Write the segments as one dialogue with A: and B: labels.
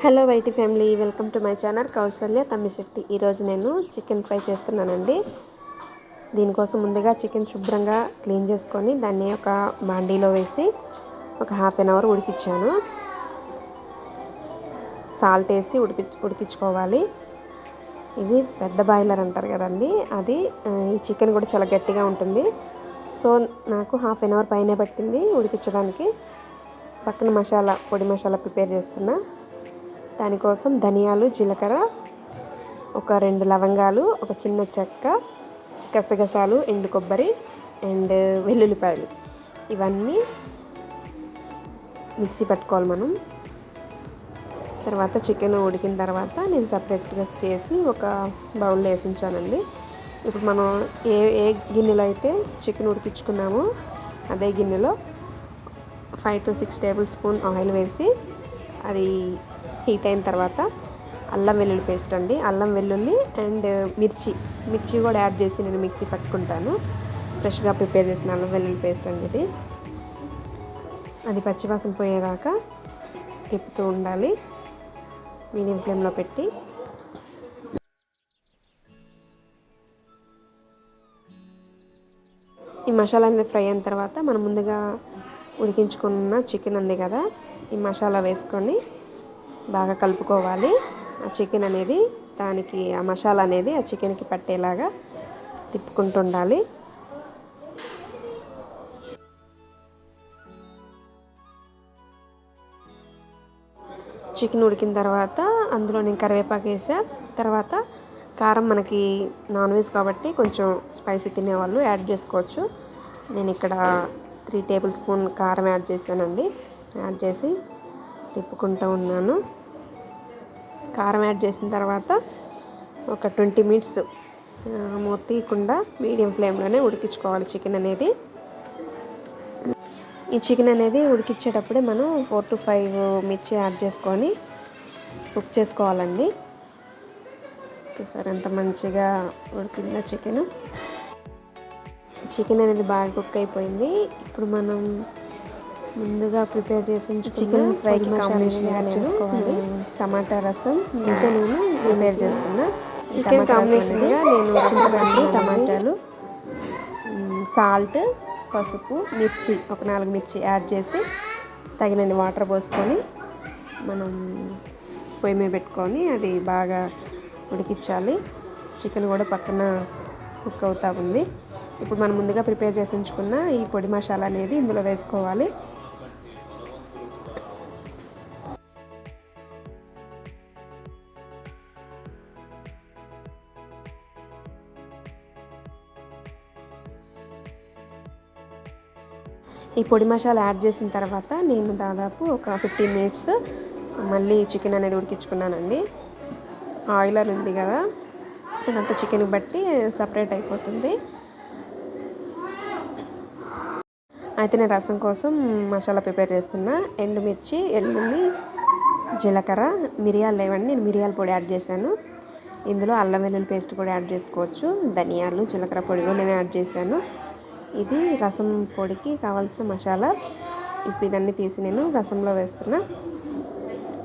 A: Hello Y T family, welcome to my channel Kausalya Tammisetti. ఈరోజు నేను chicken fry చేస్తున్నానండి. దీనికోసం ముందుగా చికెన్ శుభ్రంగా క్లీన్ చేసుకొని దాన్ని ఒక బాండీలో వేసి ఒక హాఫ్ అన్ అవర్ ఉడికించాను. సాల్ట్ వేసి ఉడికించుకోవాలి. ఇది పెద్ద బాయిలర్ అంటారు కదండి, అది. ఈ చికెన్ కూడా చాలా గట్టిగా ఉంటుంది. సో నాకు హాఫ్ అన్ అవర్ పైనే పట్టింది ఉడికించడానికి. పక్కన పొడి మసాలా ప్రిపేర్ చేస్తున్నా. దానికోసం ధనియాలు, జీలకర్ర, ఒక 2 లవంగాలు, ఒక చిన్న చెక్క, గసగసాలు, ఎండు కొబ్బరి అండ్ వెల్లుల్లిపాయలు, ఇవన్నీ మిక్సీ పట్టుకోవాలి మనం. తర్వాత చికెన్ ఉడికిన తర్వాత నేను సపరేట్గా చేసి ఒక బౌల్లో వేసి ఉంచానండి. ఇప్పుడు మనం ఏ గిన్నెలో అయితే చికెన్ ఉడికించుకున్నామో అదే గిన్నెలో 5 to 6 టేబుల్ స్పూన్ ఆయిల్ వేసి అది హీట్ అయిన తర్వాత అల్లం వెల్లుల్లి పేస్ట్ అండి, అల్లం వెల్లుల్లి అండ్ మిర్చి కూడా యాడ్ చేసి నేను మిక్సీ పట్టుకుంటాను. ఫ్రెష్గా ప్రిపేర్ చేసిన అల్లం వెల్లుల్లి పేస్ట్ అండి ఇది. అది పచ్చివాసన పోయేదాకా తిప్పుతూ ఉండాలి మీడియం ఫ్లేమ్లో పెట్టి. ఈ మసాలా అనేది ఫ్రై అయిన తర్వాత మనం ముందుగా ఉడికించుకున్న చికెన్ ఉంది కదా, ఈ మసాలా వేసుకొని బాగా కలుపుకోవాలి. ఆ చికెన్ అనేది ఆ మసాలా అనేది ఆ చికెన్కి పట్టేలాగా తిప్పుకుంటూ ఉండాలి. చికెన్ ఉడికిన తర్వాత అందులో నేను కరివేపాకు వేసా. తర్వాత కారం మనకి నాన్ వెజ్ కాబట్టి కొంచెం స్పైసీ తినేవాళ్ళు యాడ్ చేసుకోవచ్చు. నేను ఇక్కడ 3 టేబుల్ స్పూన్ కారం యాడ్ చేశానండి. యాడ్ చేసి తిప్పుకుంటూ ఉన్నాను. కారం యాడ్ చేసిన తర్వాత ఒక 20 మినిట్స్ మూత తీయకుండా మీడియం ఫ్లేమ్లోనే ఉడికించుకోవాలి చికెన్ అనేది. ఈ చికెన్ అనేది ఉడికించేటప్పుడే మనం 4 to 5 మిర్చి యాడ్ చేసుకొని కుక్ చేసుకోవాలండి. చూసారు ఎంత మంచిగా ఉడికిందో చికెన్ అనేది బాగా కుక్ అయిపోయింది. ఇప్పుడు మనం ముందుగా ప్రిపేర్ చేసి చికెన్ ఫ్రైకి కాంబినేషన్ యాడ్ చేసుకోవాలి. టమాటా రసం ఇంకా నేను ప్రిపేర్ చేస్తున్నా. చికెన్ కాంబినేషన్గా నేను రసం, టమాటాలు, సాల్ట్, పసుపు, మిర్చి, ఒక 4 మిర్చి యాడ్ చేసి తగినన్ని వాటర్ పోసుకొని మనం పొయ్యి మీద పెట్టుకొని అది బాగా ఉడికించాలి. చికెన్ కూడా పక్కన కుక్ అవుతూ ఉంది. ఇప్పుడు మనం ముందుగా ప్రిపేర్ చేసి ఉంచుకున్న ఈ పొడి మసాలా అనేది ఇందులో వేసుకోవాలి. ఈ పొడి మసాలా యాడ్ చేసిన తర్వాత నేను దాదాపు ఒక 15 మినిట్స్ మళ్ళీ చికెన్ అనేది ఉడికించుకున్నానండి. ఆయిలర్ ఉంది కదా, అదంతా చికెన్ బట్టి సపరేట్ అయిపోతుంది. అయితే నేను రసం కోసం మసాలా ప్రిపేర్ చేస్తున్నా. ఎండుమిర్చి, ఎల్లుల్లి, జీలకర్ర, మిరియాలు లేవండి, నేను మిరియాల పొడి యాడ్ చేశాను. ఇందులో అల్లం వెల్లుల్లి పేస్ట్ కూడా యాడ్ చేసుకోవచ్చు. ధనియాలు, జీలకర్ర పొడి కూడా నేను యాడ్ చేశాను. ఇది రసం పొడికి కావాల్సిన మసాలా. ఇప్పుడు ఇదన్నీ తీసి నేను రసంలో వేస్తున్నా.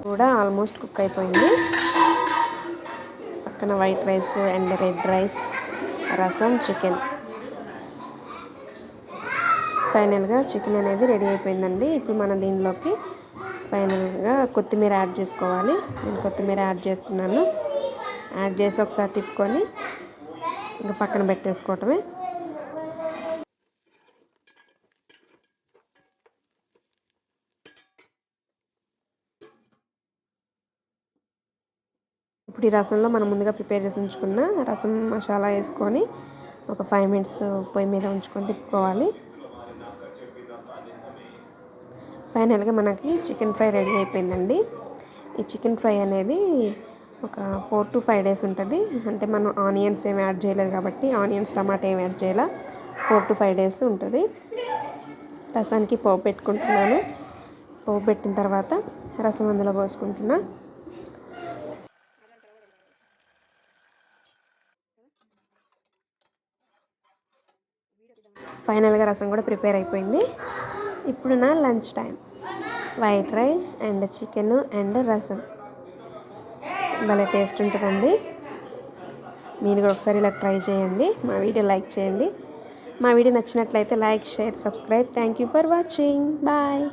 A: కూడా ఆల్మోస్ట్ కుక్ అయిపోయింది. పక్కన white rice and red rice, రసం, చికెన్. ఫైనల్గా చికెన్ అనేది రెడీ అయిపోయిందండి. ఇప్పుడు మనం దీనిలోకి ఫైనల్గా కొత్తిమీర యాడ్ చేసుకోవాలి. నేను కొత్తిమీర యాడ్ చేస్తున్నాను. యాడ్ చేసి ఒకసారి తిప్పుకొని ఇంకా పక్కన పెట్టేసుకోవటమే. ఇప్పుడు ఈ రసంలో మనం ముందుగా ప్రిపేర్ చేసి ఉంచుకున్న రసం మసాలా వేసుకొని ఒక 5 మినిట్స్ పొయ్యి మీద ఉంచుకొని తిప్పుకోవాలి. ఫైనల్గా మనకి చికెన్ ఫ్రై రెడీ అయిపోయిందండి. ఈ చికెన్ ఫ్రై అనేది ఒక 4 to 5 డేస్ ఉంటుంది. అంటే మనం ఆనియన్స్ ఏమి యాడ్ చేయలేదు కాబట్టి, టమాటా ఏమి యాడ్ చేయాల, 4 to 5 డేస్ ఉంటుంది. రసానికి పోపు పెట్టుకుంటున్నాను. పోపు పెట్టిన తర్వాత రసం అందులో పోసుకుంటున్నా. ఫైనల్గా రసం కూడా ప్రిపేర్ అయిపోయింది. ఇప్పుడు నా lunch time. White rice and chicken and రసం. భలే టేస్ట్ ఉంటుందండి. మీరు కూడా ఒకసారి ఇలా ట్రై చేయండి. మా వీడియో లైక్ చేయండి. మా వీడియో నచ్చినట్లయితే like, share, subscribe. Thank you for watching. Bye.